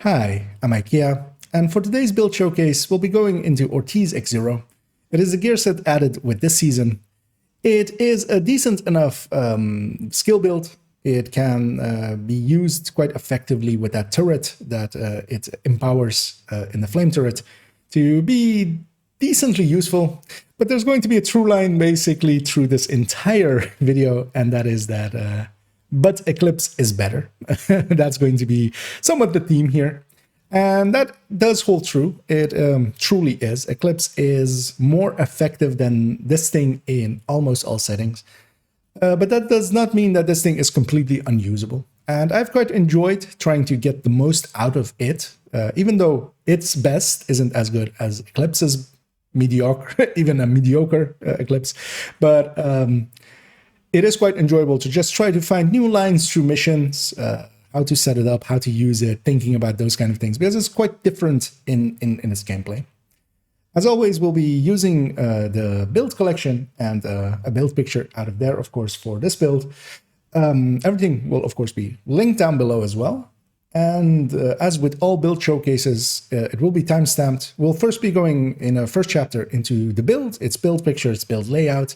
Hi, I'm IKEA, and for today's build showcase, we'll be going into Ortiz Exuro. It is a gear set added with this season. It is a decent enough skill build. It can be used quite effectively with that turret that it empowers in the flame turret to be decently useful. But there's going to be a through line basically through this entire video, and that is that but Eclipse is better. That's going to be somewhat the theme here. And that does hold true. It truly is. Eclipse is more effective than this thing in almost all settings. But that does not mean that this thing is completely unusable. And I've quite enjoyed trying to get the most out of it, even though its best isn't as good as Eclipse's mediocre, even a mediocre Eclipse. But it is quite enjoyable to just try to find new lines through missions, how to set it up, how to use it, thinking about those kind of things, because it's quite different in its gameplay. As always, we'll be using the build collection and a build picture out of there, of course, for this build. Everything will, of course, be linked down below as well. And as with all build showcases, it will be timestamped. We'll first be going in a first chapter into the build, its build picture, its build layout.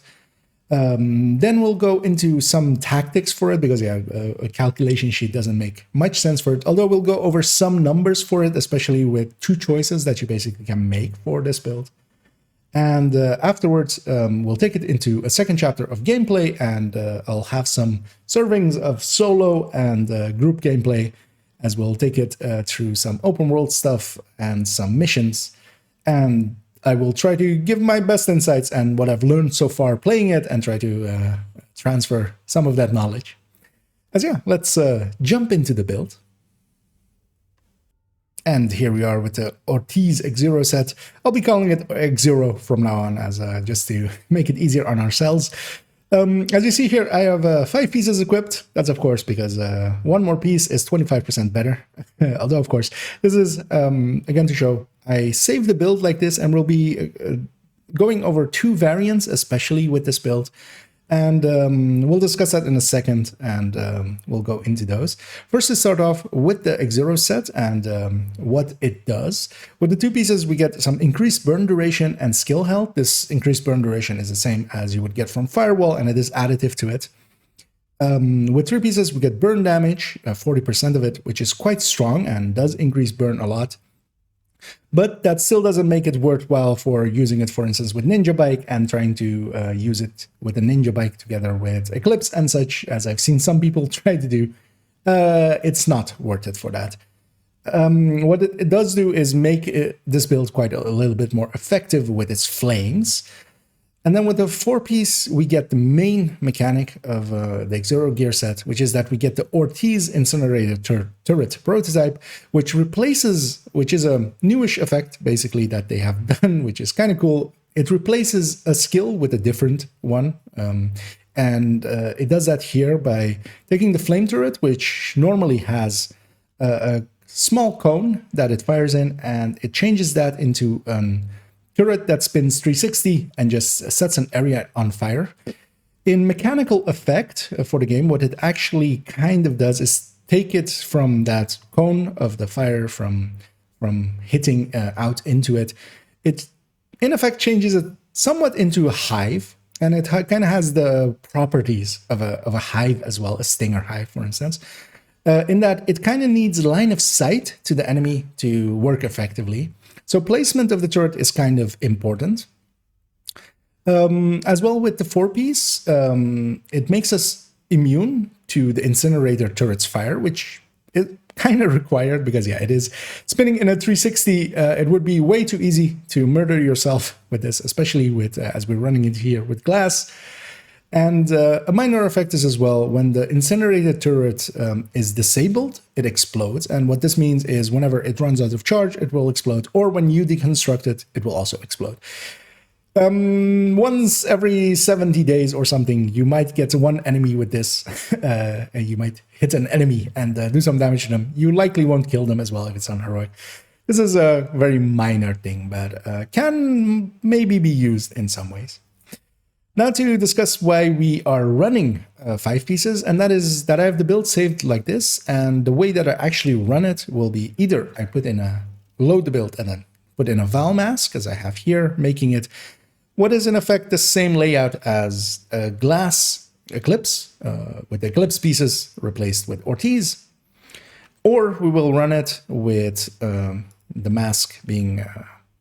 Then we'll go into some tactics for it, because a calculation sheet doesn't make much sense for it, although we'll go over some numbers for it, especially with two choices that you basically can make for this build. And afterwards, we'll take it into a second chapter of gameplay, and I'll have some servings of solo and group gameplay, as we'll take it through some open world stuff and some missions. And I will try to give my best insights and what I've learned so far playing it, and try to transfer some of that knowledge. As let's jump into the build. And here we are with the Ortiz Exuro set. I'll be calling it Exuro from now on, as just to make it easier on ourselves. As you see here, I have 5 pieces equipped. That's, of course, because one more piece is 25% better. Although, of course, this is, again, to show I saved the build like this, and we'll be going over 2 variants, especially with this build. And we'll discuss that in a second, and we'll go into those. First, to start off with the Exuro set and what it does. With the 2 pieces, we get some increased burn duration and skill health. This increased burn duration is the same as you would get from Firewall, and it is additive to it. With 3 pieces, we get burn damage, 40% of it, which is quite strong and does increase burn a lot. But that still doesn't make it worthwhile for using it, for instance, with Ninja Bike and trying to use it with a Ninja Bike together with Eclipse and such, as I've seen some people try to do. It's not worth it for that. What it does do is make this build quite a little bit more effective with its flames. And then with the 4-piece, we get the main mechanic of the Exuro gear set, which is that we get the Ortiz Incinerator Turret prototype, which is a newish effect, basically, that they have done, which is kind of cool. It replaces a skill with a different one, and it does that here by taking the flame turret, which normally has a small cone that it fires in, and it changes that into turret that spins 360 and just sets an area on fire. In mechanical effect for the game, what it actually kind of does is take it from that cone of the fire from hitting out into it. It, in effect, changes it somewhat into a hive, and it kind of has the properties of a hive as well, a stinger hive, for instance, in that it kind of needs line of sight to the enemy to work effectively. So placement of the turret is kind of important. As well with the 4-piece, it makes us immune to the incinerator turret's fire, which is kind of required because, it is spinning in a 360. It would be way too easy to murder yourself with this, especially with as we're running into here with glass. And a minor effect is as well, when the incinerator turret is disabled, it explodes. And what this means is whenever it runs out of charge, it will explode. Or when you deconstruct it, it will also explode. Once every 70 days or something, you might get one enemy with this. You might hit an enemy and do some damage to them. You likely won't kill them as well if it's on heroic. This is a very minor thing, but can maybe be used in some ways. Now to discuss why we are running 5 pieces, and that is that I have the build saved like this, and the way that I actually run it will be either I put in a load the build and then put in a val mask, as I have here, making it what is in effect the same layout as a glass eclipse, with the eclipse pieces replaced with Ortiz, or we will run it with the mask being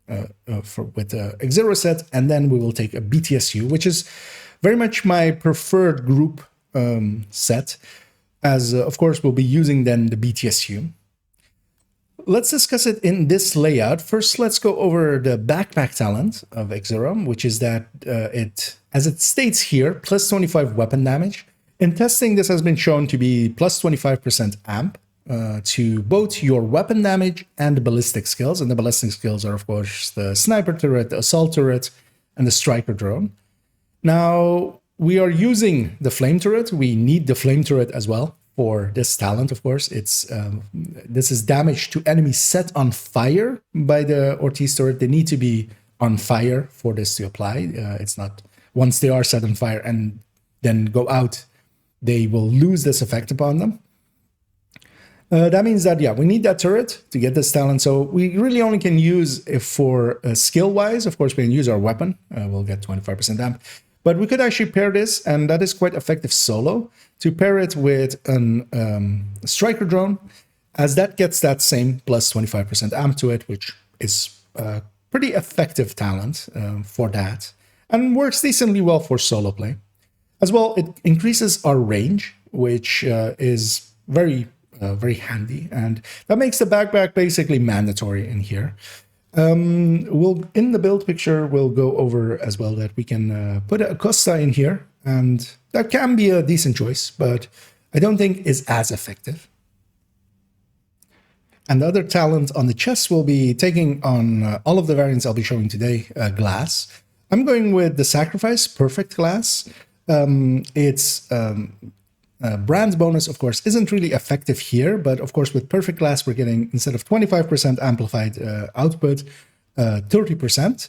with the Exuro set, and then we will take a BTSU, which is very much my preferred group set, as of course we'll be using then the BTSU. Let's discuss it in this layout. First, let's go over the backpack talent of Exuro, which is that as it states here, plus 25 weapon damage. In testing, this has been shown to be plus 25% amp to both your weapon damage and the ballistic skills. And the ballistic skills are, of course, the sniper turret, the assault turret, and the striker drone. Now, we are using the flame turret. We need the flame turret as well for this talent, of course. This is damage to enemies set on fire by the Ortiz turret. They need to be on fire for this to apply. It's not once they are set on fire and then go out, they will lose this effect upon them. That means that, yeah, we need that turret to get this talent. So we really only can use it for skill-wise. Of course, we can use our weapon. We'll get 25% amp. But we could actually pair this, and that is quite effective solo, to pair it with a striker drone, as that gets that same plus 25% amp to it, which is a pretty effective talent for that, and works decently well for solo play. As well, it increases our range, which is very handy, and that makes the backpack basically mandatory in here. In the build picture, we'll go over as well that we can put a Costa in here, and that can be a decent choice, but I don't think is as effective. And the other talent on the chest will be taking on all of the variants I'll be showing today, glass. I'm going with the Sacrifice Perfect Glass. It's brand bonus, of course, isn't really effective here, but of course with Perfect Glass we're getting, instead of 25% amplified output, 30%.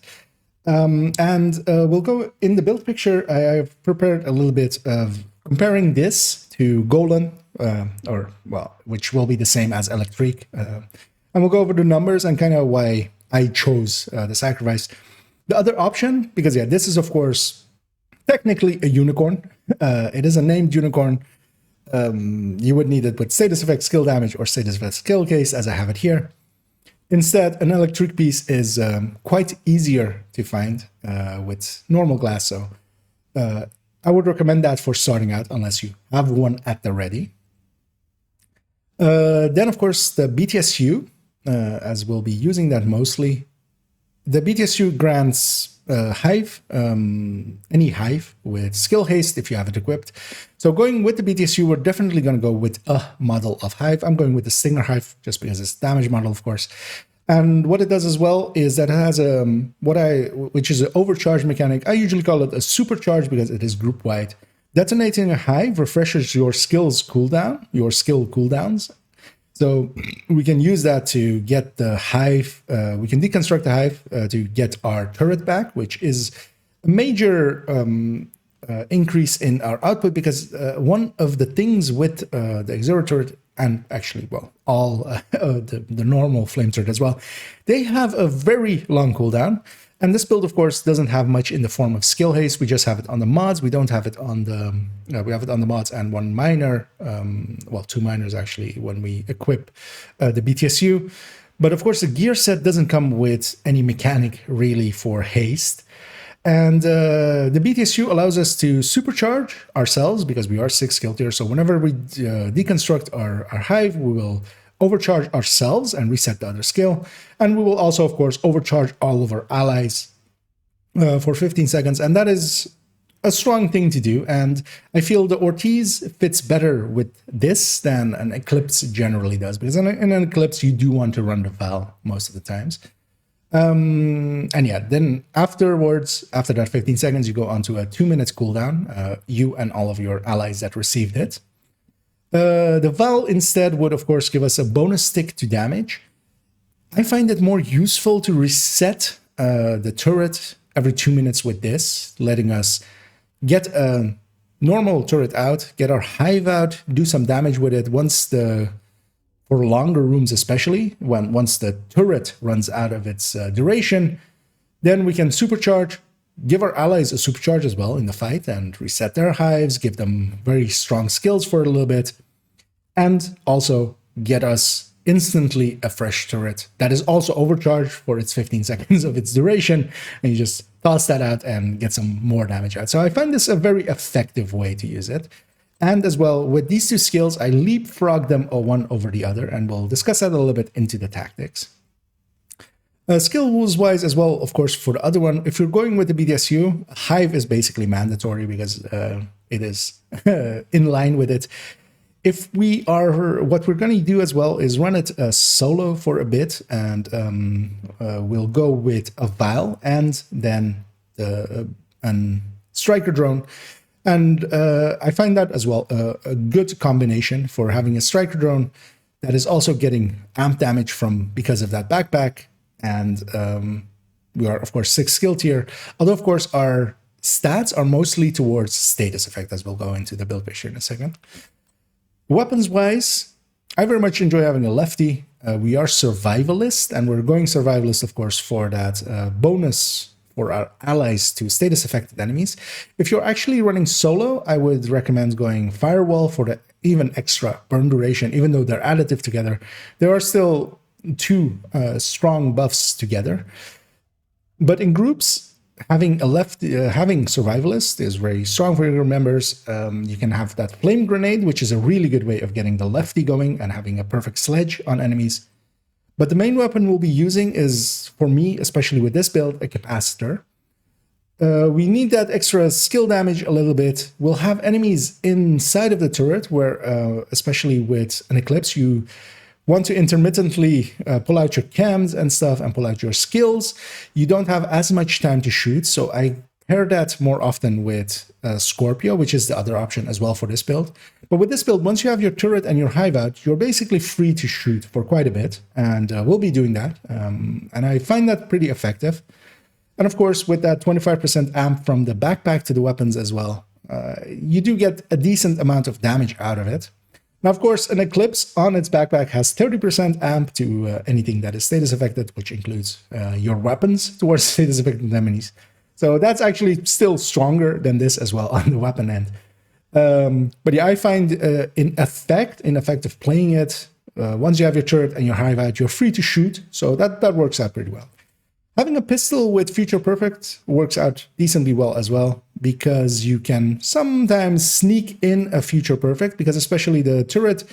We'll go in the build picture. I've prepared a little bit of comparing this to Golan, which will be the same as Electric. And we'll go over the numbers and kind of why I chose the Sacrifice. The other option, because yeah, this is of course technically a unicorn. It is a named unicorn. You would need it with status effect skill damage or status effect skill case, as I have it here. Instead, an electric piece is quite easier to find with normal glass, so I would recommend that for starting out, unless you have one at the ready. Then, of course, the BTSU, as we'll be using that mostly. The BTSU grants Hive, any Hive with skill haste if you have it equipped. So going with the BTSU, we're definitely going to go with a model of Hive. I'm going with the Stinger Hive just because it's damage model, of course. And what it does as well is that it has which is an overcharge mechanic. I usually call it a supercharge because it is group wide. Detonating a Hive refreshes your skill cooldowns. So we can use that to get the Hive, we can deconstruct the Hive to get our turret back, which is a major increase in our output, because one of the things with the Exuro turret, and actually, well, all the normal flame turret as well, they have a very long cooldown. And this build, of course, doesn't have much in the form of skill haste. We just have it on the mods. We don't have it on the, we have it on the mods and one miner, well, 2 miners actually, when we equip the BTSU. But of course, the gear set doesn't come with any mechanic really for haste. And the BTSU allows us to supercharge ourselves because we are 6 skill tier. So whenever we deconstruct our Hive, we will overcharge ourselves and reset the other skill. And we will also, of course, overcharge all of our allies for 15 seconds. And that is a strong thing to do. And I feel the Ortiz fits better with this than an Eclipse generally does. Because in an Eclipse, you do want to run the Val most of the times. And yeah, then afterwards, after that 15 seconds, you go on to a 2 minutes cooldown, you and all of your allies that received it. The Val instead would, of course, give us a bonus tick to damage. I find it more useful to reset the turret every 2 minutes with this, letting us get a normal turret out, get our hive out, do some damage with it for longer rooms, especially once the turret runs out of its duration. Then we can supercharge, give our allies a supercharge as well in the fight and reset their hives, give them very strong skills for a little bit, and also get us instantly a fresh turret that is also overcharged for its 15 seconds of its duration, and you just toss that out and get some more damage out. So I find this a very effective way to use it. And as well, with these two skills, I leapfrog them one over the other, and we'll discuss that a little bit into the tactics. Skill rules wise as well, of course, for the other one, if you're going with the BTSU, Hive is basically mandatory because it is in line with it. If we are, what we're going to do as well is run it solo for a bit, and we'll go with a Vial and then a Striker Drone. And I find that as well a good combination for having a Striker Drone that is also getting amp damage because of that backpack. And we are, of course, 6 skill tier. Although, of course, our stats are mostly towards status effect, as we'll go into the build picture in a second. Weapons-wise, I very much enjoy having a lefty. We are survivalist, and we're going survivalist, of course, for that bonus for our allies to status affected enemies. If you're actually running solo, I would recommend going Firewall for the even extra burn duration. Even though they're additive together, there are still 2 strong buffs together. But in groups, having having survivalist is very strong for your members. You can have that flame grenade, which is a really good way of getting the lefty going and having a perfect sledge on enemies. But the main weapon we'll be using is, for me, especially with this build, a capacitor. We need that extra skill damage a little bit. We'll have enemies inside of the turret where, especially with an eclipse, you want to intermittently pull out your cams and stuff and pull out your skills. You don't have as much time to shoot, so I pair that more often with Scorpio, which is the other option as well for this build. But with this build, once you have your turret and your hive out, you're basically free to shoot for quite a bit, and we'll be doing that. And I find that pretty effective. And of course, with that 25% amp from the backpack to the weapons as well, you do get a decent amount of damage out of it. Now, of course, an Eclipse on its backpack has 30% amp to anything that is status affected, which includes your weapons towards status affected enemies. So that's actually still stronger than this as well on the weapon end. But yeah, I find in effect of playing it, once you have your turret and your hive out, you're free to shoot. So that works out pretty well. Having a pistol with Future Perfect works out decently well as well, because you can sometimes sneak in a Future Perfect, because especially the turret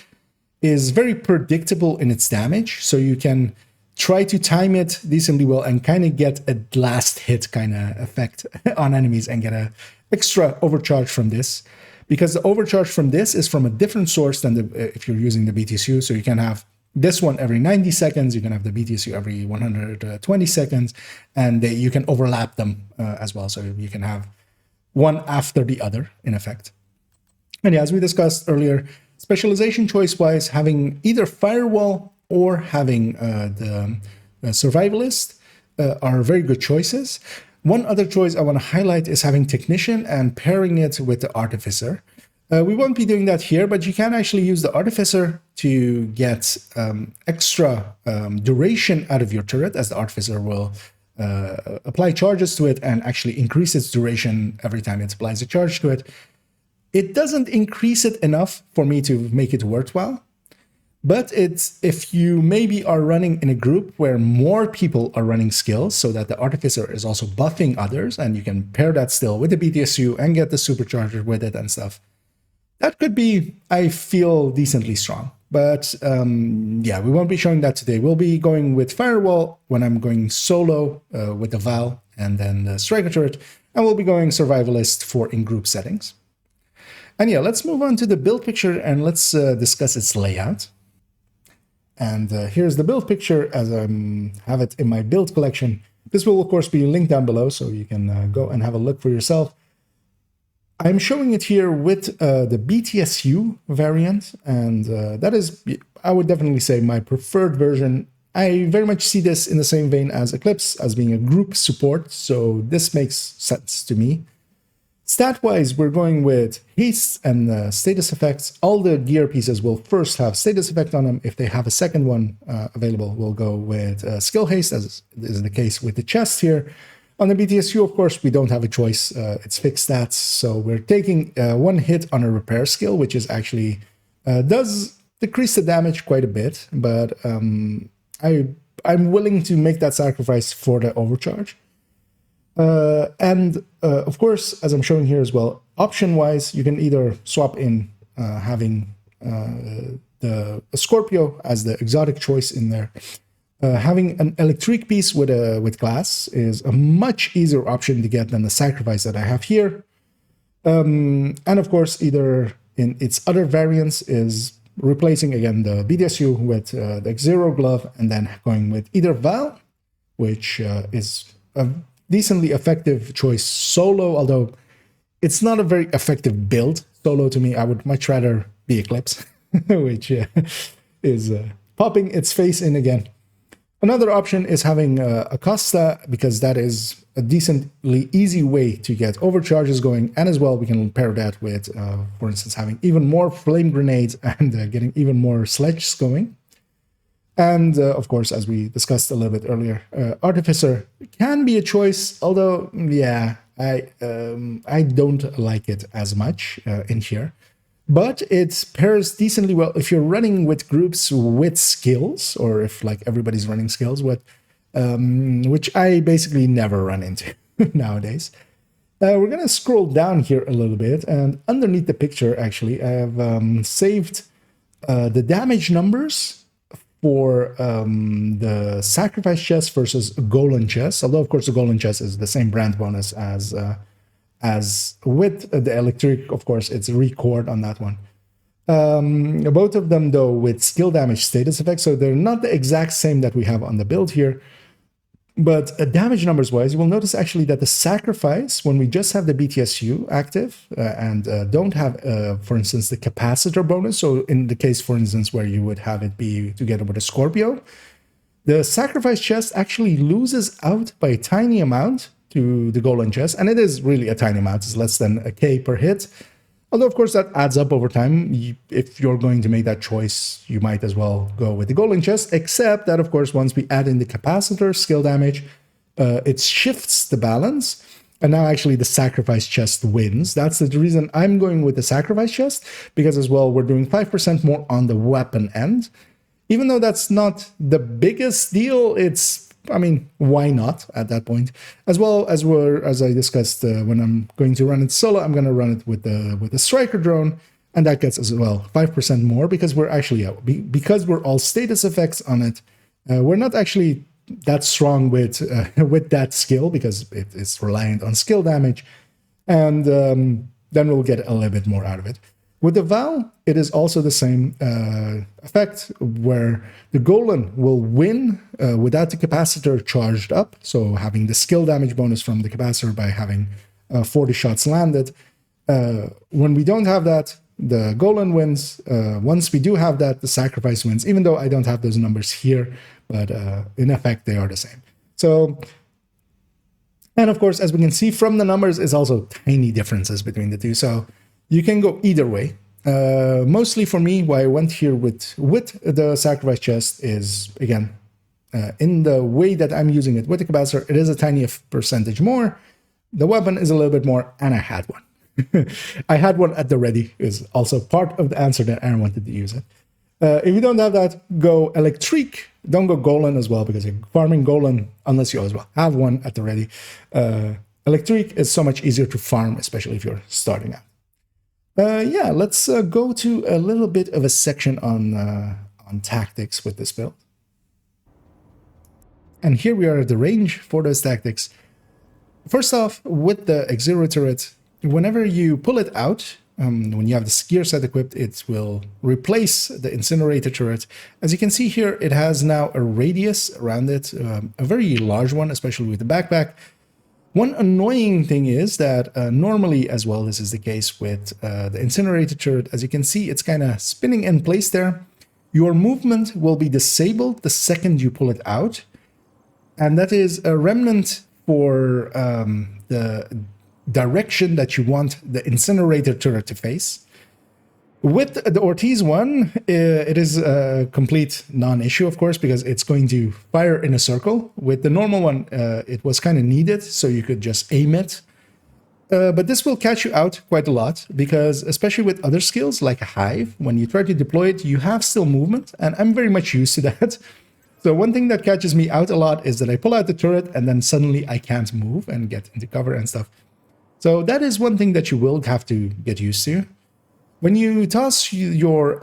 is very predictable in its damage. So you can try to time it decently well and kind of get a last hit kind of effect on enemies and get a extra overcharge from this. Because the overcharge from this is from a different source than if you're using the BTSU. So you can have this one every 90 seconds, you can have the BTSU every 120 seconds, and you can overlap them as well. So you can have one after the other, in effect. And yeah, as we discussed earlier, specialization choice-wise, having either Firewall or having the Survivalist are very good choices. One other choice I want to highlight is having Technician and pairing it with the Artificer. We won't be doing that here, but you can actually use the Artificer to get extra duration out of your turret, as the Artificer will apply charges to it and actually increase its duration every time it applies a charge to it. It doesn't increase it enough for me to make it worthwhile, but if you maybe are running in a group where more people are running skills, so that the Artificer is also buffing others, and you can pair that still with the BTSU and get the supercharger with it and stuff, that could be, I feel, decently strong. But yeah, we won't be showing that today. We'll be going with Firewall when I'm going solo with the Val and then the Striker Turret, and we'll be going Survivalist for in-group settings. And yeah, let's move on to the build picture and let's discuss its layout. And here's the build picture as I have it in my build collection. This will, of course, be linked down below, so you can go and have a look for yourself. I'm showing it here with the BTSU variant, and that is, I would definitely say, my preferred version. I very much see this in the same vein as Eclipse, as being a group support, so this makes sense to me. Stat-wise, we're going with haste and status effects. All the gear pieces will first have status effect on them. If they have a second one available, we'll go with skill haste, as is the case with the chest here. On the BTSU, of course, we don't have a choice. It's fixed stats, so we're taking one hit on a repair skill, which is actually does decrease the damage quite a bit, but I'm willing to make that sacrifice for the overcharge. Of course, as I'm showing here as well, option-wise, you can either swap in having the Scorpio as the exotic choice in there. Having an electric piece with glass is a much easier option to get than the sacrifice that I have here. And of course, either in its other variants is replacing again the BTSU with the Exuro glove, and then going with either Val, which is a decently effective choice solo, although it's not a very effective build solo to me. I would much rather be Eclipse, which is popping its face in again. Another option is having Acosta, because that is a decently easy way to get overcharges going, and as well we can pair that with, for instance, having even more flame grenades and getting even more sledges going. And of course, as we discussed a little bit earlier, Artificer can be a choice, although, yeah, I don't like it as much in here. But it pairs decently well if you're running with groups with skills, or if like everybody's running skills, with which I basically never run into nowadays. We're going to scroll down here a little bit, and underneath the picture, actually, I have saved the damage numbers for the sacrifice chest versus golem chest, although of course the golem chest is the same brand bonus as with the electric. Of course, it's record on that one. Both of them, though, with skill damage status effects, so they're not the exact same that we have on the build here. But damage numbers wise, you will notice actually that the sacrifice, when we just have the BTSU active and don't have, for instance, the capacitor bonus, so in the case, for instance, where you would have it be together with a Scorpio, the sacrifice chest actually loses out by a tiny amount to the golem chest, and it is really a tiny amount. It's less than a K per hit. Although, of course, that adds up over time. If you're going to make that choice, you might as well go with the golem chest, except that, of course, once we add in the capacitor skill damage, it shifts the balance, and now actually the sacrifice chest wins. That's the reason I'm going with the sacrifice chest, because as well, we're doing 5% more on the weapon end. Even though that's not the biggest deal, I mean, why not at that point? As well as I discussed, when I'm going to run it solo, I'm going to run it with the striker drone, and that gets as well 5% more, because we're actually because we're all status effects on it. We're not actually that strong with that skill, because it is reliant on skill damage, and then we'll get a little bit more out of it. With the Val, it is also the same effect, where the golem will win without the capacitor charged up, so having the skill damage bonus from the capacitor by having 40 shots landed. When we don't have that, the golem wins. Once we do have that, the sacrifice wins, even though I don't have those numbers here, but in effect, they are the same. So, and of course, as we can see from the numbers, is also tiny differences between the two. So you can go either way. Mostly for me, why I went here with the sacrifice chest is, again, in the way that I'm using it with the capacitor, it is a tiny percentage more. The weapon is a little bit more, and I had one. I had one at the ready, is also part of the answer that Aaron wanted to use it. If you don't have that, go electric. Don't go golem as well, because you're farming golem unless you as well have one at the ready. Electric is so much easier to farm, especially if you're starting out. Yeah, let's go to a little bit of a section on tactics with this build. And here we are at the range for those tactics. First off, with the Exuro turret, whenever you pull it out, when you have the gearset equipped, it will replace the incinerator turret. As you can see here, it has now a radius around it, a very large one, especially with the backpack. One annoying thing is that normally as well, this is the case with the incinerator turret. As you can see, it's kind of spinning in place there. Your movement will be disabled the second you pull it out. And that is a remnant for direction that you want the incinerator turret to face. With the Ortiz one, it is a complete non-issue, of course, because it's going to fire in a circle. With the normal one, it was kind of needed, so you could just aim it. But this will catch you out quite a lot, because especially with other skills like a hive, when you try to deploy it, you have still movement, and I'm very much used to that. So one thing that catches me out a lot is that I pull out the turret, and then suddenly I can't move and get into cover and stuff. So that is one thing that you will have to get used to. When you toss your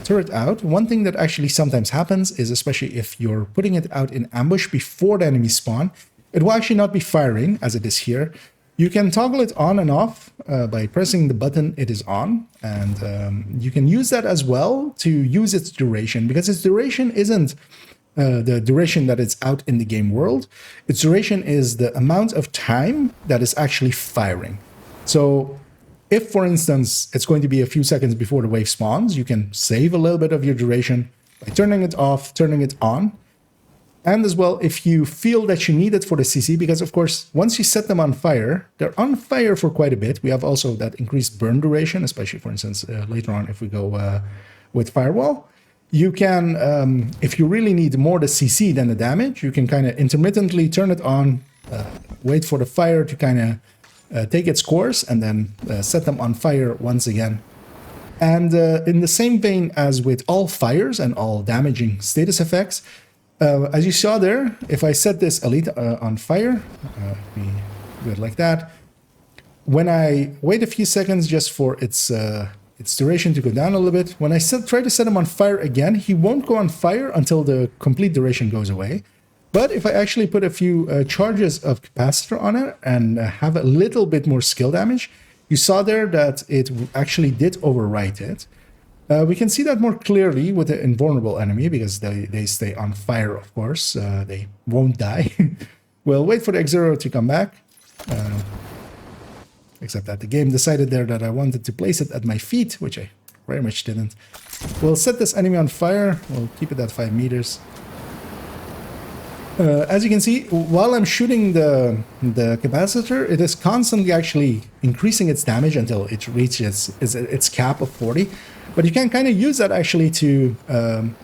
turret out, one thing that actually sometimes happens is, especially if you're putting it out in ambush before the enemy spawn, it will actually not be firing as it is here. You can toggle it on and off by pressing the button it is on, and you can use that as well to use its duration, because its duration isn't the duration that it's out in the game world. Its duration is the amount of time that is actually firing. So if, for instance, it's going to be a few seconds before the wave spawns, you can save a little bit of your duration by turning it off, turning it on. And as well, if you feel that you need it for the CC, because of course, once you set them on fire, they're on fire for quite a bit. We have also that increased burn duration, especially, for instance, later on if we go with Firewall. You can, if you really need more the CC than the damage, you can kind of intermittently turn it on, wait for the fire to kind of take its course, and then set them on fire once again. And in the same vein as with all fires and all damaging status effects, as you saw there, if I set this elite on fire, we do it like that. When I wait a few seconds just for its duration to go down a little bit, when I try to set him on fire again, he won't go on fire until the complete duration goes away. But if I actually put a few charges of capacitor on it and have a little bit more skill damage, you saw there that it actually did overwrite it. We can see that more clearly with the invulnerable enemy, because they stay on fire, of course. They won't die. We'll wait for the Exuro to come back. Except that the game decided there that I wanted to place it at my feet, which I very much didn't. We'll set this enemy on fire. We'll keep it at 5 meters. As you can see, while I'm shooting the capacitor, it is constantly actually increasing its damage until it reaches its cap of 40. But you can kind of use that actually to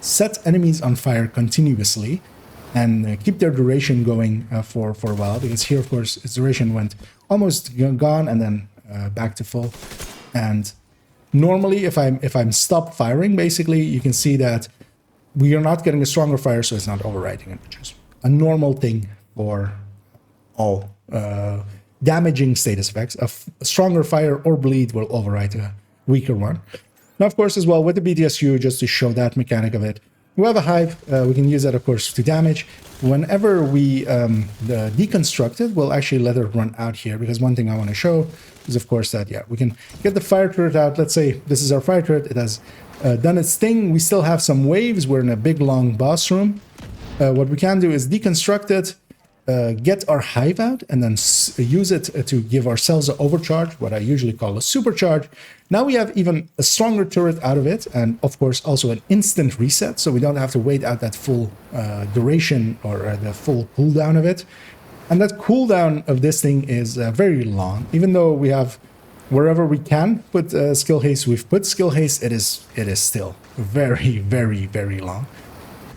set enemies on fire continuously and keep their duration going for a while. Because here, of course, its duration went almost gone and then back to full. And normally, if I'm stopped firing, basically, you can see that we are not getting a stronger fire, so it's not overriding it, which is a normal thing for all damaging status effects. A stronger fire or bleed will override a weaker one. Now, of course, as well, with the BTSU, just to show that mechanic of it, we have a hive. We can use that, of course, to damage. Whenever we deconstruct it, we'll actually let it run out here, because one thing I want to show is, of course, that, yeah, we can get the fire turret out. Let's say this is our fire turret. It has done its thing. We still have some waves. We're in a big, long boss room. What we can do is deconstruct it, get our hive out, and then use it to give ourselves an overcharge, what I usually call a supercharge. Now we have even a stronger turret out of it, and of course also an instant reset, so we don't have to wait out that full duration or the full cooldown of it. And that cooldown of this thing is very long. Even though we have, wherever we can put skill haste, we've put skill haste, it is still very, very, very long.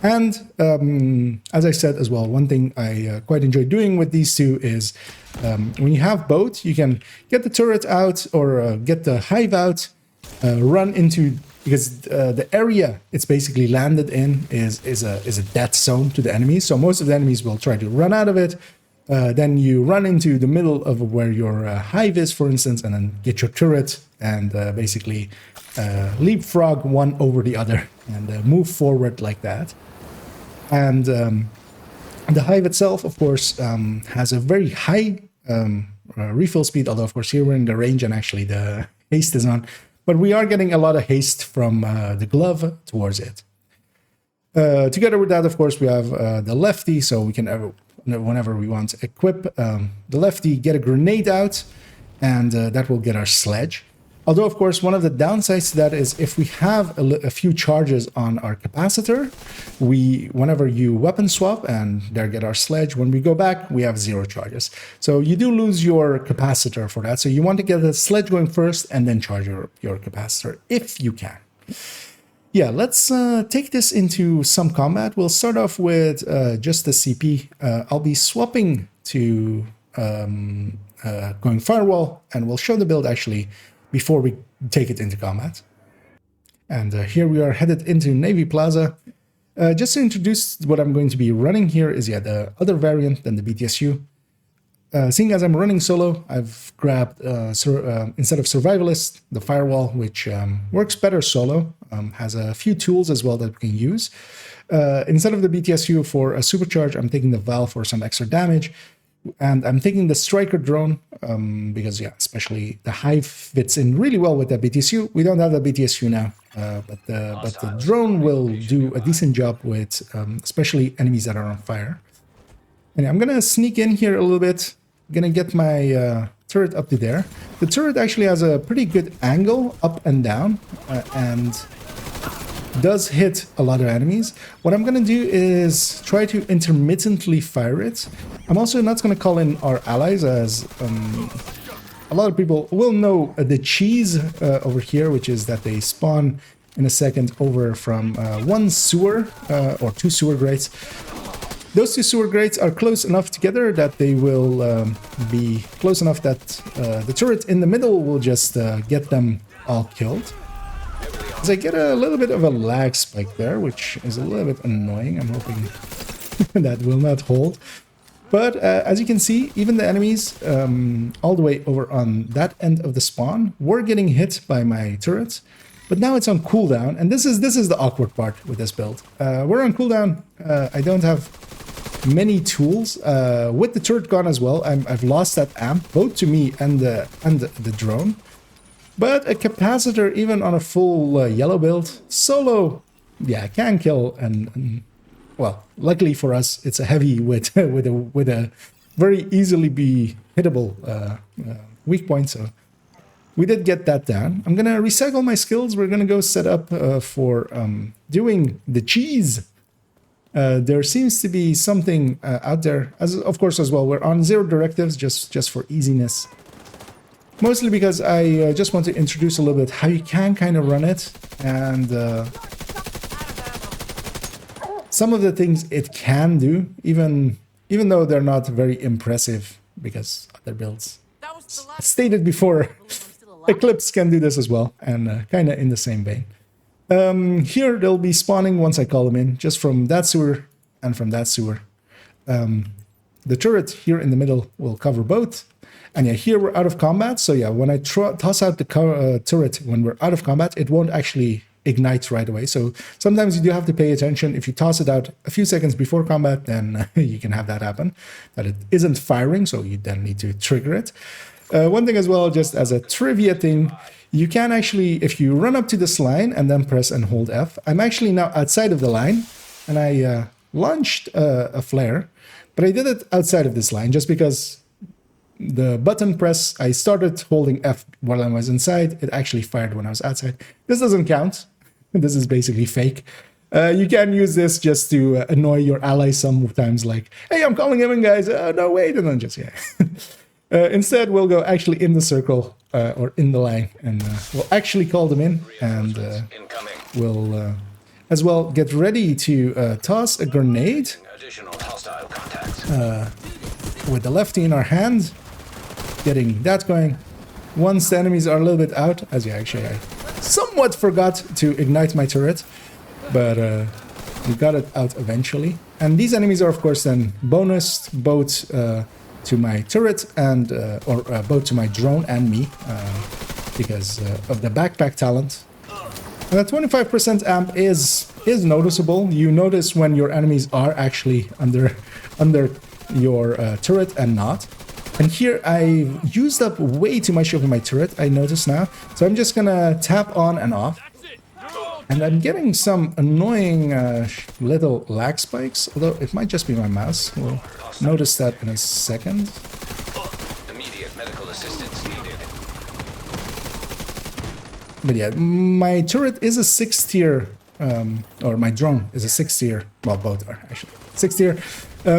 And as I said as well, one thing I quite enjoy doing with these two is when you have both, you can get the turret out or get the hive out, run into, because the area it's basically landed in is a dead zone to the enemies. So most of the enemies will try to run out of it. Then you run into the middle of where your hive is, for instance, and then get your turret and basically leapfrog one over the other and move forward like that. And the hive itself, of course, has a very high refill speed, although, of course, here we're in the range and actually the haste is on. But we are getting a lot of haste from the glove towards it. Together with that, of course, we have the lefty, so we can, whenever we want to equip the lefty, get a grenade out, and that will get our sledge. Although, of course, one of the downsides to that is if we have a few charges on our capacitor, whenever you weapon swap and there get our sledge, when we go back, we have 0 charges. So you do lose your capacitor for that. So you want to get the sledge going first and then charge your capacitor if you can. Yeah, let's take this into some combat. We'll start off with just the CP. I'll be swapping to going firewall, and we'll show the build actually before we take it into combat. And here we are headed into Navy Plaza. Just to introduce what I'm going to be running here is, yeah, the other variant than the BTSU. Seeing as I'm running solo, I've grabbed, instead of Survivalist, the Firewall, which works better solo, has a few tools as well that we can use. Instead of the BTSU for a supercharge, I'm taking the Val for some extra damage. And I'm taking the Striker drone because, yeah, especially the Hive fits in really well with the BTSU. We don't have the BTSU now, but the drone will do a decent job with especially enemies that are on fire. And I'm going to sneak in here a little bit. I'm going to get my turret up to there. The turret actually has a pretty good angle up and down and does hit a lot of enemies. What I'm going to do is try to intermittently fire it. I'm also not going to call in our allies, as a lot of people will know the cheese over here, which is that they spawn in a second over from one sewer or 2 sewer grates. Those 2 sewer grates are close enough together that they will be close enough that the turret in the middle will just get them all killed. As I get a little bit of a lag spike there, which is a little bit annoying. I'm hoping that will not hold. But as you can see, even the enemies all the way over on that end of the spawn were getting hit by my turrets. But now it's on cooldown, and this is the awkward part with this build. We're on cooldown. I don't have many tools. With the turret gone as well, I've lost that amp, both to me and the drone. But a capacitor, even on a full yellow build, solo, yeah, can kill. And well, luckily for us, it's a heavy with a very easily be hittable weak point. So we did get that down. I'm gonna recycle my skills. We're gonna go set up for doing the cheese. There seems to be something out there, as of course as well. We're on 0 directives just for easiness. Mostly because I just want to introduce a little bit how you can kind of run it, and some of the things it can do, even though they're not very impressive, because other builds, as stated before, Eclipse can do this as well, and kind of in the same vein. Here they'll be spawning once I call them in, just from that sewer and from that sewer. The turret here in the middle will cover both. And yeah, here we're out of combat, so yeah, when I toss out the turret when we're out of combat, it won't actually ignite right away. So sometimes you do have to pay attention. If you toss it out a few seconds before combat, then you can have that happen, that it isn't firing, so you then need to trigger it. One thing as well, just as a trivia thing, you can actually, if you run up to this line and then press and hold F, I'm actually now outside of the line, and I launched a flare, but I did it outside of this line just because the button press, I started holding F while I was inside. It actually fired when I was outside. This doesn't count. This is basically fake. You can use this just to annoy your allies sometimes, like, hey, I'm calling him in, guys. No, wait, and then just, yeah. Instead, we'll go actually in the circle or in the line, and we'll actually call them in, and we'll as well get ready to toss a grenade with the lefty in our hand. Getting that going. Once the enemies are a little bit out, as I somewhat forgot to ignite my turret, but we got it out eventually. And these enemies are of course then bonused both to my turret and both to my drone and me because of the backpack talent. And that 25% amp is noticeable. You notice when your enemies are actually under your turret and not. And here I used up way too much of my turret, I notice now. So I'm just gonna tap on and off. And I'm getting some annoying little lag spikes, although it might just be my mouse. We'll notice that in a second. Immediate medical assistance needed. But yeah, my turret is a 6th tier, or my drone is a 6th tier. Well, both are actually 6th tier,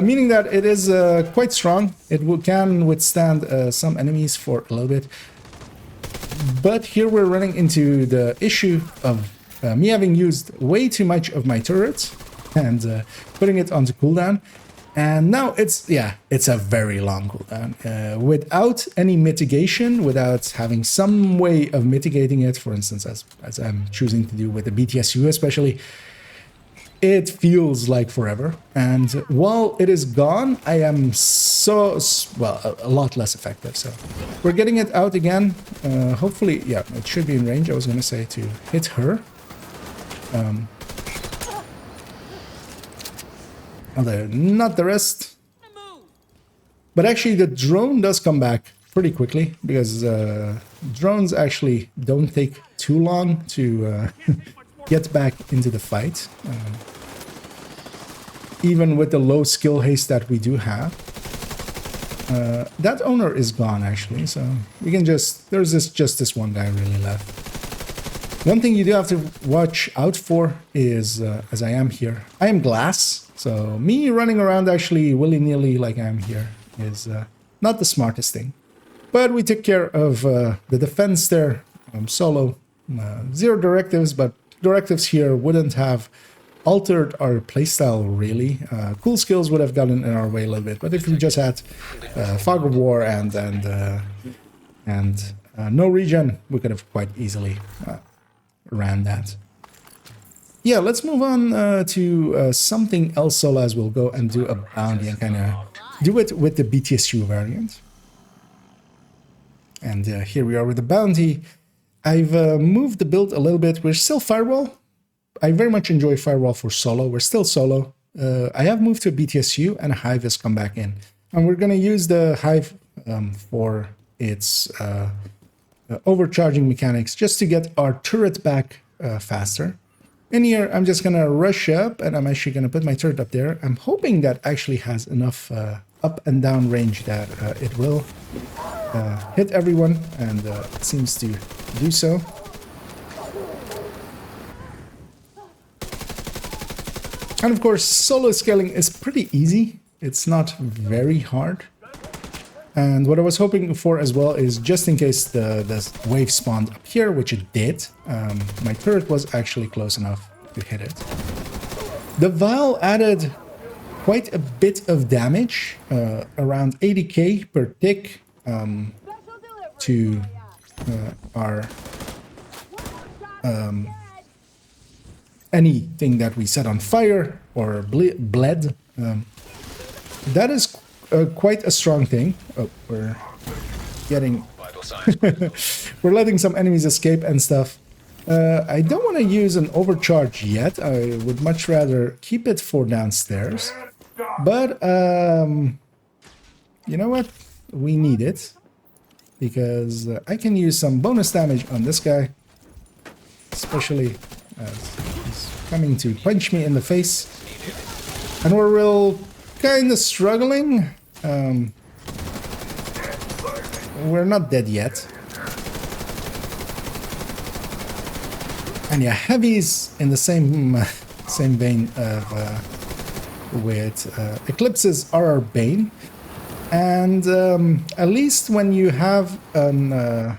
meaning that it is quite strong. It can withstand some enemies for a little bit. But here we're running into the issue of me having used way too much of my turret and putting it onto cooldown. And now it's a very long cooldown. Without any mitigation, without having some way of mitigating it, for instance, as I'm choosing to do with the BTSU especially, it feels like forever. And while it is gone, I am a lot less effective. So we're getting it out again. Hopefully, yeah, it should be in range. I was going to say to hit her. Although not the rest. But actually the drone does come back pretty quickly, because drones actually don't take too long to get back into the fight. Even with the low skill haste that we do have. That owner is gone actually, so we can just this one guy really left. One thing you do have to watch out for is, as I am here, I am glass. So me running around actually willy-nilly like I'm here is not the smartest thing. But we took care of the defense there solo. 0 directives, but directives here wouldn't have altered our playstyle really. Cool skills would have gotten in our way a little bit, but if we just had Fog of War and no regen, we could have quite easily ran that. Yeah, let's move on to something else solo, as we'll go and do a bounty and kind of do it with the BTSU variant. And here we are with the bounty. I've moved the build a little bit. We're still Firewall. I very much enjoy Firewall for solo. We're still solo. I have moved to a BTSU and a Hive has come back in. And we're going to use the Hive for its overcharging mechanics, just to get our turret back faster. In here, I'm just going to rush up, and I'm actually going to put my turret up there. I'm hoping that actually has enough up and down range that it will hit everyone, and it seems to do so. And of course, solo scaling is pretty easy. It's not very hard. And what I was hoping for as well is, just in case the wave spawned up here, which it did, my turret was actually close enough to hit it. The vial added quite a bit of damage, around 80k per tick, to our anything that we set on fire or bled. That is quite a strong thing. Oh, we're getting... we're letting some enemies escape and stuff. I don't want to use an overcharge yet. I would much rather keep it for downstairs. But, you know what? We need it. Because I can use some bonus damage on this guy. Especially as he's coming to punch me in the face. And we're real kind of struggling. We're not dead yet. And yeah, heavies in the same vein of with eclipses are our bane. And at least when you have an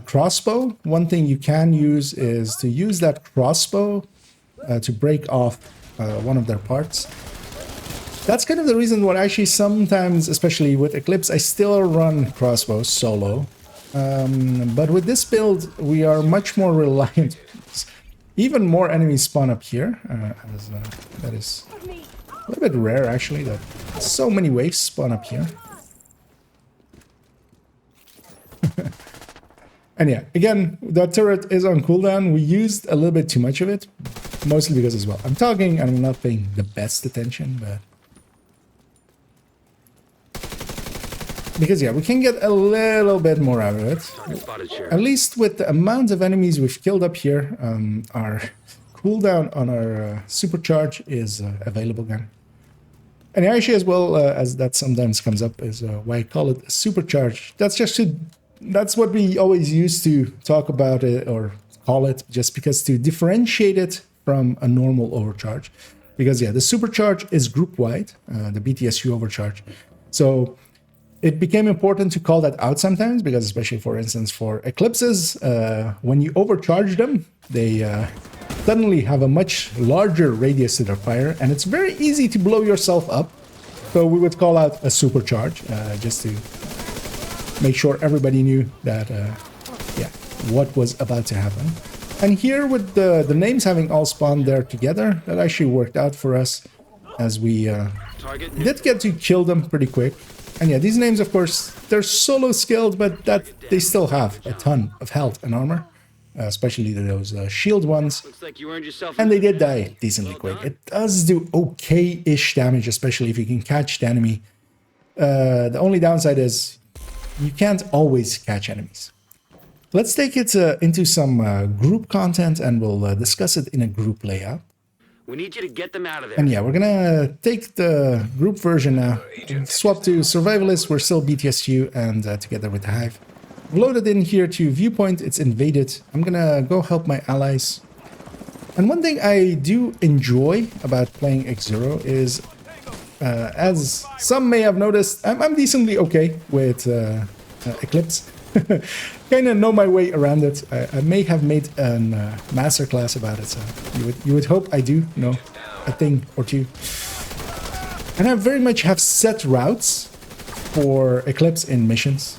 crossbow, one thing you can use is to use that crossbow to break off one of their parts. That's kind of the reason why actually sometimes, especially with Eclipse, I still run crossbows solo. But with this build, we are much more reliant. Even more enemies spawn up here. That is a little bit rare, actually, that so many waves spawn up here. And yeah, again, the turret is on cooldown. We used a little bit too much of it, mostly because as well I'm talking and I'm not paying the best attention, but because yeah, we can get a little bit more out of it. At least with the amount of enemies we've killed up here, our cooldown on our supercharge is available again. And actually as well, as that sometimes comes up, is why I call it a supercharge. That's what we always used to talk about it or call it, just because to differentiate it from a normal overcharge. Because yeah, the supercharge is group wide, the BTSU overcharge. So it became important to call that out sometimes, because especially for instance for eclipses, when you overcharge them, they suddenly have a much larger radius to their fire, and it's very easy to blow yourself up. So we would call out a supercharge, just to make sure everybody knew that, yeah, what was about to happen. And here with the names having all spawned there together, that actually worked out for us, as we did get to kill them pretty quick. And yeah, these names, of course, they're solo skilled, but that they still have a ton of health and armor, especially those shield ones. And they did die decently quick. It does do okay-ish damage, especially if you can catch the enemy. The only downside is you can't always catch enemies. Let's take it into some group content, and we'll discuss it in a group layout. We need you to get them out of there. And yeah, we're gonna take the group version now. Swap to survivalist. We're still BTSU, and together with the Hive. I've loaded in here to Viewpoint. It's invaded. I'm gonna go help my allies. And one thing I do enjoy about playing Exuro is, as some may have noticed, I'm decently okay with Eclipse. Kind of know my way around it. I may have made a masterclass about it, so you would hope I do know a thing or two. And I very much have set routes for Eclipse in missions.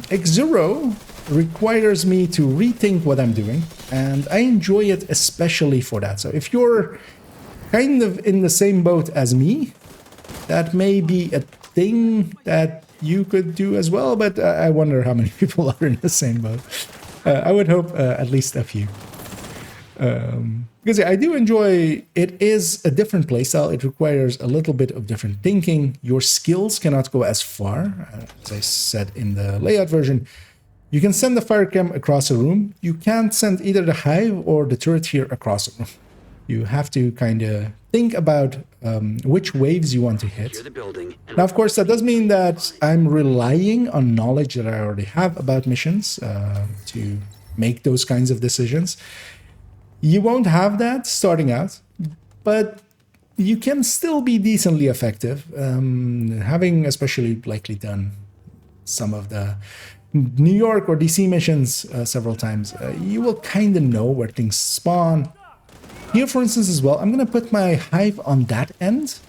Exuro requires me to rethink what I'm doing, and I enjoy it especially for that. So if you're kind of in the same boat as me, that may be a thing that you could do as well, but I wonder how many people are in the same boat. I would hope at least a few. Because yeah, I do enjoy, it is a different playstyle. It requires a little bit of different thinking. Your skills cannot go as far. As I said in the layout version, you can send the fire cam across a room. You can't send either the Hive or the turret here across a room. You have to kind of think about which waves you want to hit. Now, of course, that does mean that I'm relying on knowledge that I already have about missions to make those kinds of decisions. You won't have that starting out, but you can still be decently effective. Having especially likely done some of the New York or DC missions several times, you will kind of know where things spawn. Here, for instance, as well, I'm going to put my Hive on that end,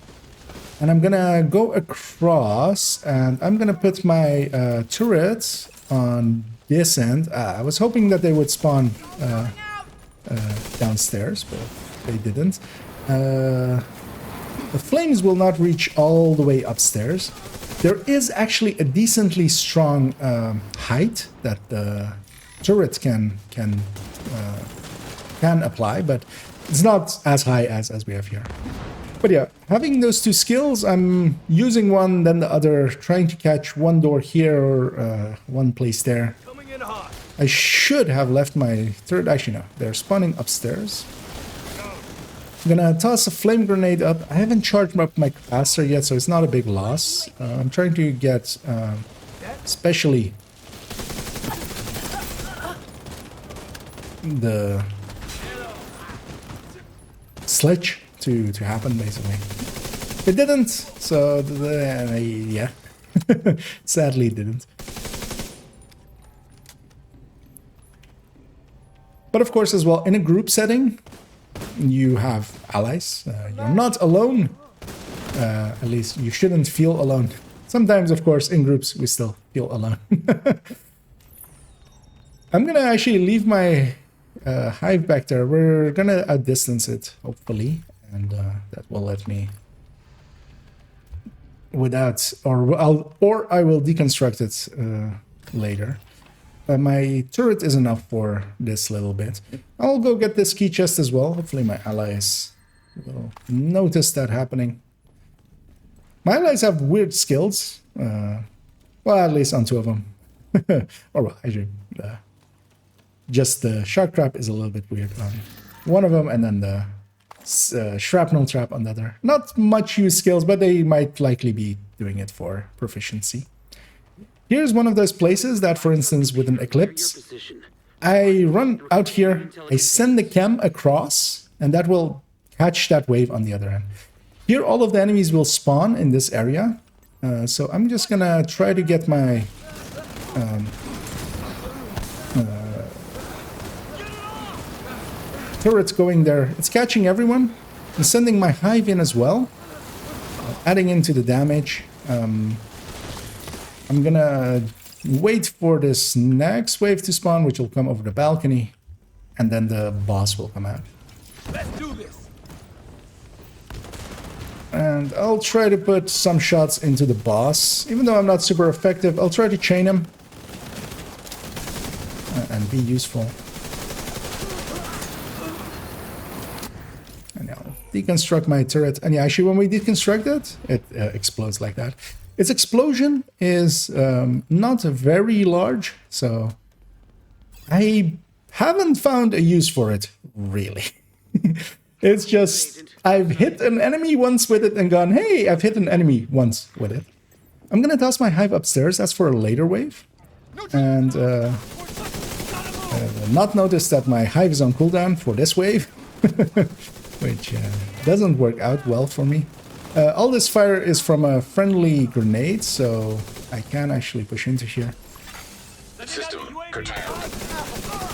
and I'm going to go across, and I'm going to put my turrets on this end. I was hoping that they would spawn downstairs, but they didn't. The flames will not reach all the way upstairs. There is actually a decently strong height that the turret can apply, but it's not as high as we have here. But yeah, having those two skills, I'm using one, then the other, trying to catch one door here or one place there. I should have left my third. Actually, no, they're spawning upstairs. I'm gonna toss a flame grenade up. I haven't charged up my capacitor yet, so it's not a big loss. I'm trying to get especially the sledge to happen, basically. It didn't, so yeah, sadly it didn't. But of course, as well, in a group setting, you have allies. You're not alone. At least you shouldn't feel alone. Sometimes, of course, in groups, we still feel alone. I'm gonna actually leave my Hive back there. We're gonna outdistance it, hopefully, and that will let me without, or I will deconstruct it later. My turret is enough for this little bit. I'll go get this key chest as well. Hopefully my allies will notice that happening. My allies have weird skills. Well, at least on two of them. Or well, actually, just the shark trap is a little bit weird on one of them, and then the shrapnel trap on the other. Not much use skills, but they might likely be doing it for proficiency. Here's one of those places that, for instance, with an eclipse, I run out here, I send the chem across, and that will catch that wave on the other end. Here, all of the enemies will spawn in this area. So I'm just gonna try to get my turrets going there. It's catching everyone. I'm sending my hive in as well, adding into the damage. I'm gonna wait for this next wave to spawn, which will come over the balcony, and then the boss will come out. Let's do this. And I'll try to put some shots into the boss. Even though I'm not super effective, I'll try to chain him and be useful. And I'll deconstruct my turret. And yeah, actually, when we deconstruct it, it explodes like that. Its explosion is not very large, so I haven't found a use for it, really. It's just, I've hit an enemy once with it and gone, hey, I've hit an enemy once with it. I'm gonna toss my hive upstairs, that's for a later wave. And not notice that my hive is on cooldown for this wave, which doesn't work out well for me. All this fire is from a friendly grenade, so I can actually push into here. System curtailed.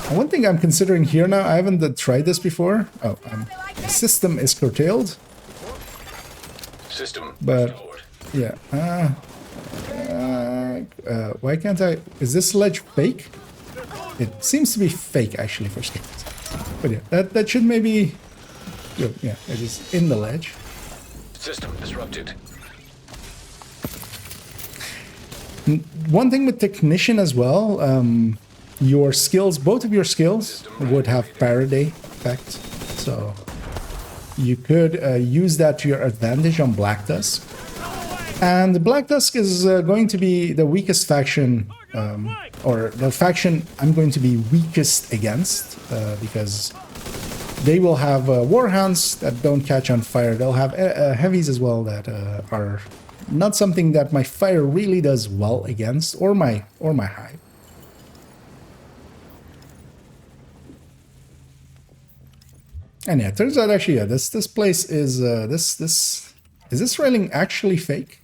And one thing I'm considering here now, I haven't tried this before. Oh, the system is curtailed. System But, restored. yeah. Why can't I... Is this ledge fake? It seems to be fake, actually, for skills. But yeah, that should maybe... Yeah, it is in the ledge. System disrupted. One thing with Technician as well, your skills, both of your skills would have Faraday effect. So you could use that to your advantage on Black Tusk. And Black Tusk is going to be the weakest faction, or the faction I'm going to be weakest against, because they will have Warhounds that don't catch on fire. They'll have heavies as well that are not something that my fire really does well against, or my hive. And yeah, it turns out actually, yeah, this place is is this railing actually fake?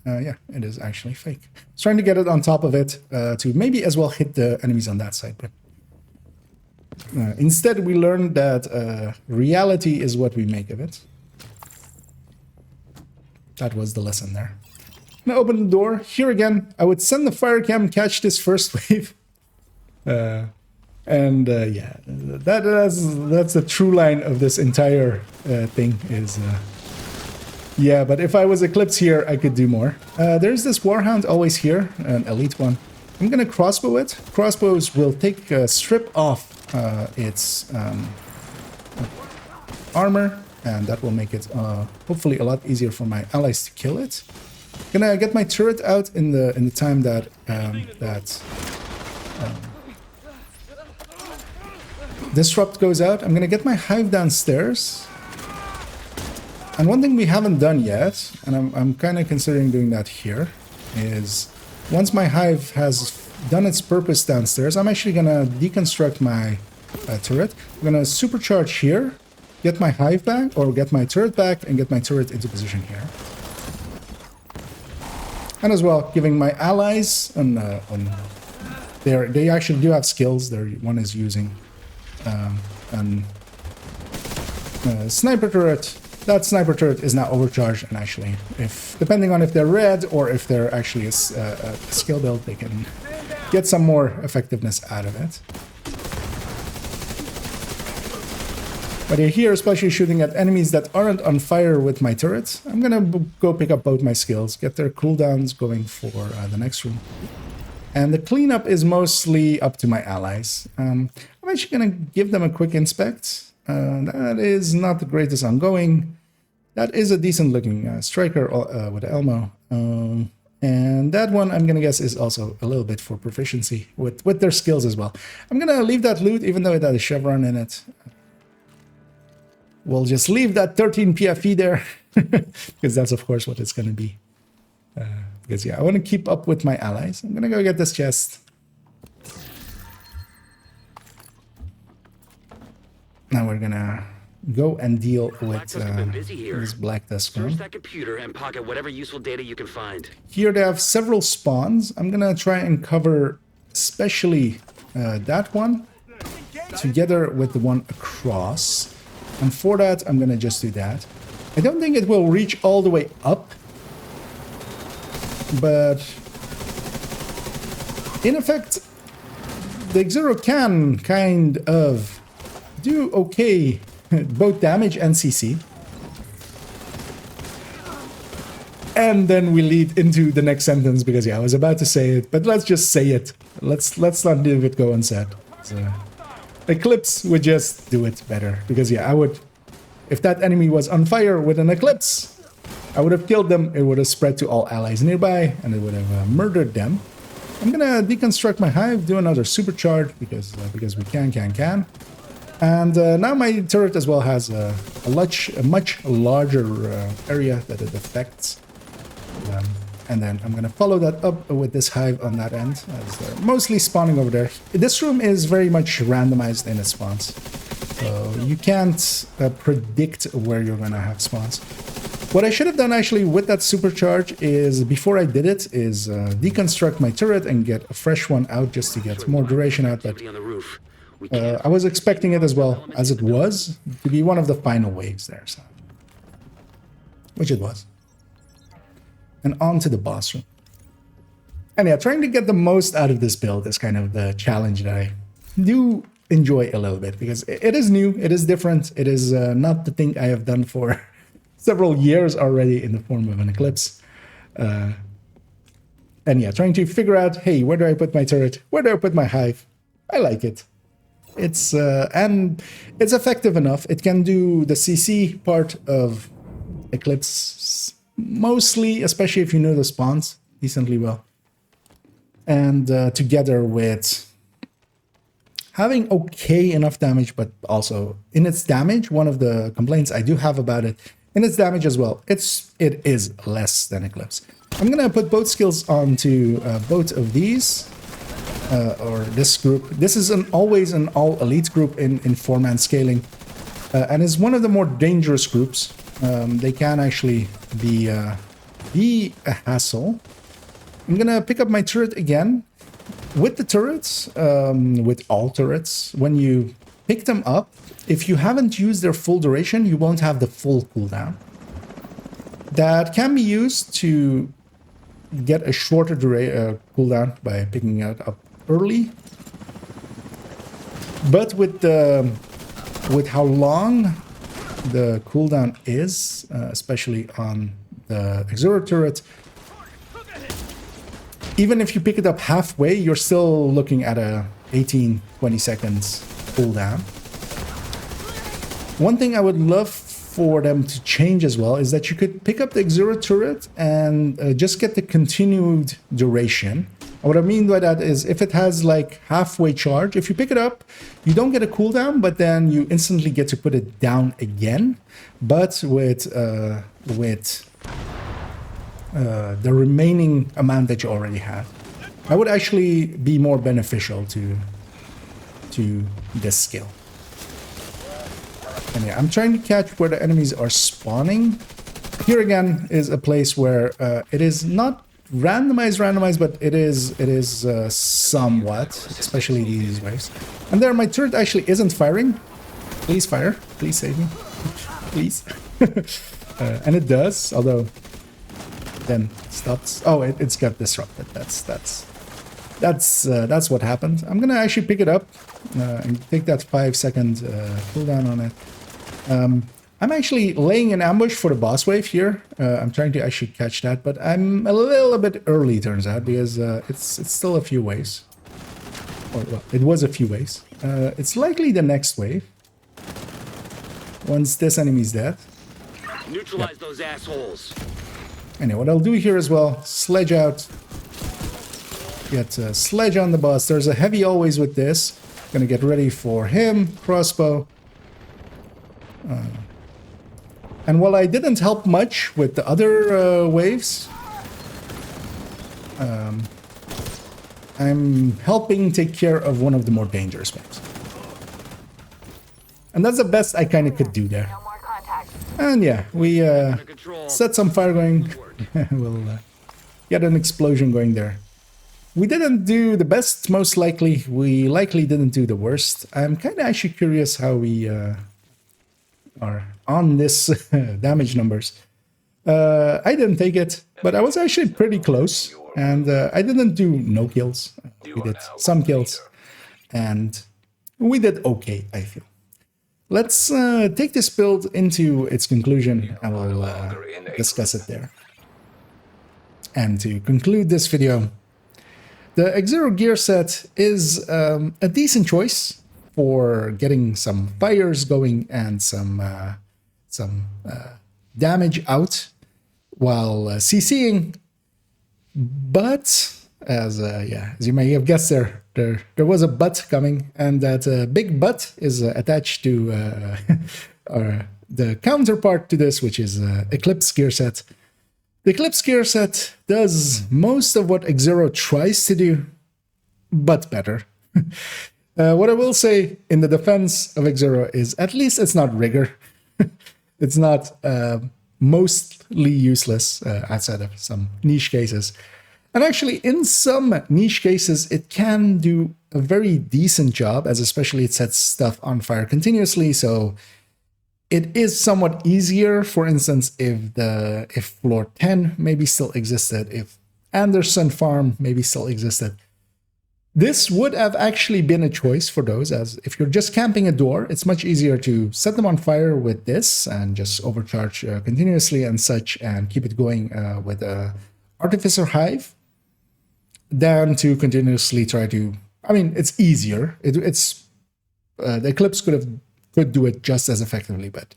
Yeah, it is actually fake. I was trying to get it on top of it to maybe as well hit the enemies on that side, but instead we learned that reality is what we make of it. That was the lesson there. I'm gonna open the door. Here again, I would send the fire cam, catch this first wave. Yeah, that's the true line of this entire thing is... yeah, but if I was Eclipse here, I could do more. There's this Warhound always here, an elite one. I'm gonna crossbow it. Crossbows will take strip off its armor, and that will make it hopefully a lot easier for my allies to kill it. Gonna get my turret out in the time that disrupt goes out. I'm gonna get my hive downstairs. And one thing we haven't done yet, and I'm kind of considering doing that here, is once my hive has done its purpose downstairs, I'm actually gonna deconstruct my turret. I'm gonna supercharge here, get my hive back, or get my turret back, and get my turret into position here. And as well, giving my allies they actually do have skills. One is using sniper turret. That sniper turret is now overcharged, and actually, depending on if they're red or if they're actually a skill build, they can get some more effectiveness out of it. But here, especially shooting at enemies that aren't on fire with my turrets, I'm gonna go pick up both my skills, get their cooldowns going for the next room. And the cleanup is mostly up to my allies. I'm actually gonna give them a quick inspect. That is not the greatest ongoing. That is a decent looking striker with Elmo. And that one, I'm gonna guess, is also a little bit for proficiency with their skills as well. I'm gonna leave that loot, even though it had a chevron in it. we'll just leave that 13 PFE there because that's of course what it's going to be. Because yeah, I want to keep up with my allies. I'm going to go get this chest. Now we're going to go and deal with this Black Tusk. Search that computer and pocket whatever useful data you can find. Here they have several spawns. I'm going to try and cover especially that one together with the one across. And for that, I'm going to just do that. I don't think it will reach all the way up. But in effect, the Exuro can kind of do okay, both damage and CC. And then we lead into the next sentence because yeah, I was about to say it, but let's just say it. Let's not leave it go unsaid. So, Eclipse would just do it better because yeah, I would, if that enemy was on fire with an Eclipse, I would have killed them. It would have spread to all allies nearby, and it would have murdered them. I'm gonna deconstruct my hive, do another supercharge because we can. And now my turret as well has a much larger area that it affects. And then I'm gonna follow that up with this hive on that end, as they're mostly spawning over there. This room is very much randomized in its spawns, so you can't predict where you're gonna have spawns. What I should have done actually with that supercharge is, before I did it, is deconstruct my turret and get a fresh one out just to get more duration out. But I was expecting it as well as it was to be one of the final waves there, so which it was. And on to the boss room. And yeah, trying to get the most out of this build is kind of the challenge that I do enjoy a little bit because it is new, it is different, it is not the thing I have done for several years already in the form of an Eclipse. And yeah, trying to figure out, hey, where do I put my turret? Where do I put my hive? I like it. It's and it's effective enough. It can do the CC part of Eclipse mostly, especially if you know the spawns decently well. And together with having okay enough damage, but also in its damage, one of the complaints I do have about it, in its damage as well, it is less than Eclipse. I'm gonna put both skills onto both of these, or this group. This is always an all elite group in 4-man scaling, and is one of the more dangerous groups. They can actually be a hassle. I'm gonna pick up my turret again. With the turrets, with all turrets, when you pick them up, if you haven't used their full duration, you won't have the full cooldown. That can be used to get a shorter cooldown by picking it up early. But with how long the cooldown is, especially on the Exuro turret, even if you pick it up halfway, you're still looking at a 18-20 seconds cooldown. One thing I would love for them to change as well is that you could pick up the Exuro turret and just get the continued duration. And what I mean by that is if it has like halfway charge, if you pick it up, you don't get a cooldown, but then you instantly get to put it down again. But with the remaining amount that you already have, that would actually be more beneficial to this skill. And yeah, I'm trying to catch where the enemies are spawning. Here again is a place where it is not randomized, but it is somewhat, especially these waves. And there, my turret actually isn't firing. Please fire. Please save me. Please. And it does, although then stops. Oh, it's got disrupted. That's what happened. I'm gonna actually pick it up and take that 5-second cooldown on it. I'm actually laying an ambush for the boss wave here. I'm trying to actually catch that, but I'm a little bit early, turns out, because it's still a few waves. Or, well, it was a few waves. It's likely the next wave. Once this enemy's dead. Neutralize those assholes. Anyway, what I'll do here as well, sledge out. Get a sledge on the boss. There's a heavy always with this. Gonna get ready for him. Crossbow. And while I didn't help much with the other waves, I'm helping take care of one of the more dangerous ones. And that's the best I kind of could do there. No more contact. And yeah, we Under control. set some fire going. We'll get an explosion going there. We didn't do the best, most likely. We likely didn't do the worst. I'm kind of actually curious how we are on this damage numbers. I didn't take it, but I was actually pretty close. And I didn't do no kills. We did some kills. And we did okay, I feel. Let's take this build into its conclusion, and we'll discuss it there. And to conclude this video, the Exuro gear set is a decent choice for getting some fires going and some damage out while CCing. But as you may have guessed, there was a but coming, and that big but is attached to the counterpart to this, which is Eclipse gear set. The Eclipse gear set does most of what Exuro tries to do, but better. What I will say in the defense of Exuro is at least it's not rigor. It's not mostly useless outside of some niche cases. And actually, in some niche cases, it can do a very decent job, as especially it sets stuff on fire continuously. So it is somewhat easier, for instance, if floor 10 maybe still existed, if Anderson Farm maybe still existed. This would have actually been a choice for those, as if you're just camping a door, it's much easier to set them on fire with this and just overcharge continuously and such, and keep it going with a Artificer Hive, than to continuously try to... I mean, it's easier. It's the Eclipse could do it just as effectively, but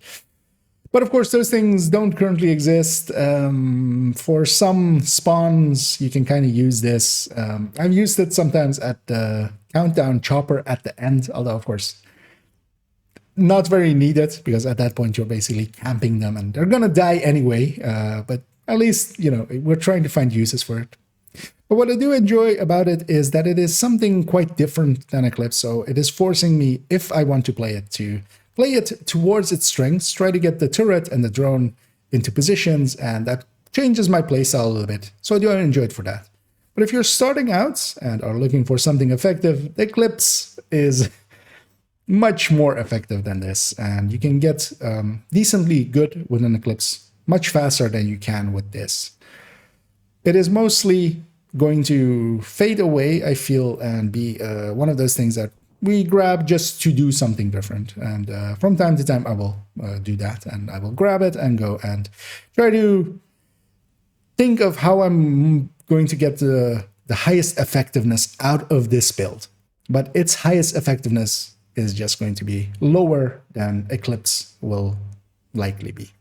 of course those things don't currently exist. For some spawns, you can kind of use this. I've used it sometimes at the countdown chopper at the end, although of course not very needed, because at that point you're basically camping them and they're gonna die anyway. But at least, you know, we're trying to find uses for it. But what I do enjoy about it is that it is something quite different than Eclipse, so it is forcing me, if I want to play it, to play it towards its strengths, try to get the turret and the drone into positions, and that changes my playstyle a little bit, so I do enjoy it for that. But if you're starting out and are looking for something effective, the Eclipse is much more effective than this, and you can get decently good with an Eclipse much faster than you can with this. It is mostly going to fade away, I feel, and be one of those things that we grab just to do something different. And from time to time, I will do that, and I will grab it and go and try to think of how I'm going to get the highest effectiveness out of this build. But its highest effectiveness is just going to be lower than Eclipse will likely be.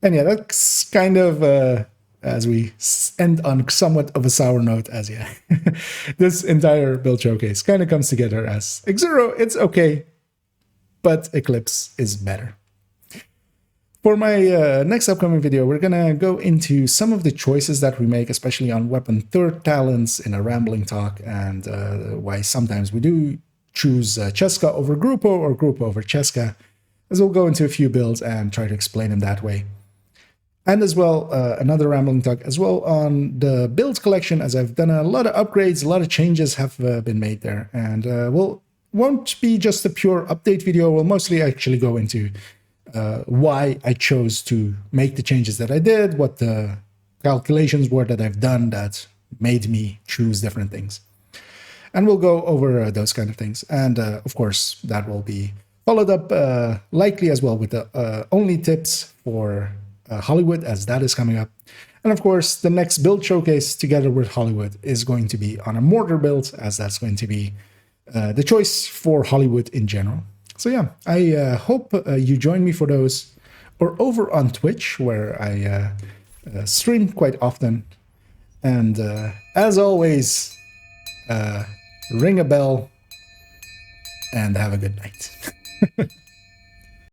And yeah, that's kind of... as we end on somewhat of a sour note, as this entire build showcase kind of comes together as Exuro, it's okay, but Eclipse is better. For my next upcoming video, we're gonna go into some of the choices that we make, especially on weapon third talents in a rambling talk, and why sometimes we do choose Cheska over Grupo or Grupo over Cheska, as we'll go into a few builds and try to explain them that way. And as well, another rambling talk as well on the build collection, as I've done a lot of upgrades, a lot of changes have been made there. And won't be just a pure update video. We'll mostly actually go into why I chose to make the changes that I did, what the calculations were that I've done that made me choose different things. And we'll go over those kind of things. And of course, that will be followed up likely as well with the only tips for Hollywood, as that is coming up. And of course, the next build showcase together with Hollywood is going to be on a mortar build, as that's going to be the choice for Hollywood in general. So yeah, I hope you join me for those, or over on Twitch, where I stream quite often. And as always, ring a bell and have a good night.